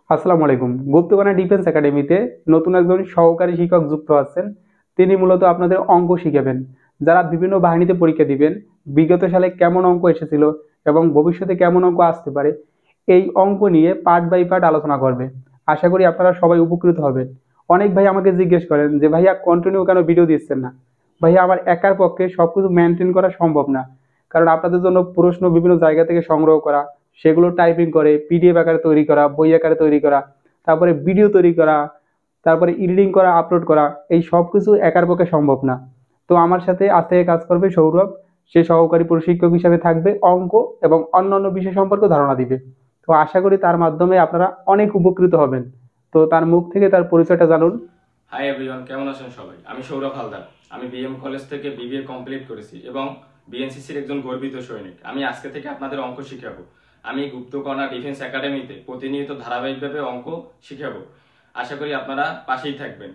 আসসালামু আলাইকুম। গুপ্তকানা ডিফেন্স একাডেমিতে নতুন একজন সহকারী শিক্ষক যুক্ত আছেন। তিনি মূলত আপনাদের অঙ্ক শিখাবেন। যারা বিভিন্ন বাহিনীতে পরীক্ষা দিবেন, বিগত সালে কেমন অঙ্ক এসেছিল এবং ভবিষ্যতে কেমন অঙ্ক আসতে পারে, এই অঙ্ক নিয়ে পার্ট বাই পার্ট আলোচনা করবে। আশা করি আপনারা সবাই উপকৃত হবেন। অনেক ভাই আমাকে জিজ্ঞেস করেন যে ভাইয়া কন্টিনিউ কেন ভিডিও দিচ্ছেন না? ভাইয়া আমার একার পক্ষে সবকিছু মেনটেন করা সম্ভব না। কারণ আপনাদের জন্য প্রশ্ন বিভিন্ন জায়গা থেকে সংগ্রহ করা, সেগুলো টাইপিং করে পিডিএফ আকারে তৈরি করা, বই আকারে তৈরি করা, তারপরে ভিডিও তৈরি করা, তারপরে এডিটিং করা, আপলোড করা, এই সব কিছু একার পক্ষে সম্ভব না। তো আমার সাথে আজ থেকে কাজ করবে সৌরভ। সে সহকারী প্রশিক্ষক হিসাবে থাকবে, অঙ্ক এবং অন্যান্য বিষয় সম্পর্কে ধারণা দিবে। তো আশা করি তার মাধ্যমে আপনারা অনেক উপকৃত হবেন। তো তার মুখ থেকে তার পরিচয়টা জানুন। হাই এভরিওয়ান, কেমন আছেন সবাই? আমি সৌরভ হালদার। আমি বিএম কলেজ থেকে বিবিএ কমপ্লিট করেছি এবং বিএনসিসির একজন গর্বিত সৈনিক। আমি আজকে থেকে আপনাদের অঙ্ক শিখাবো। আমি গুপ্তকর্ণা ডিফেন্স একাডেমিতে প্রতিনিয়ত ধারাবাহিকভাবে অঙ্ক শিখাবো। আশা করি আপনারা পাশেই থাকবেন।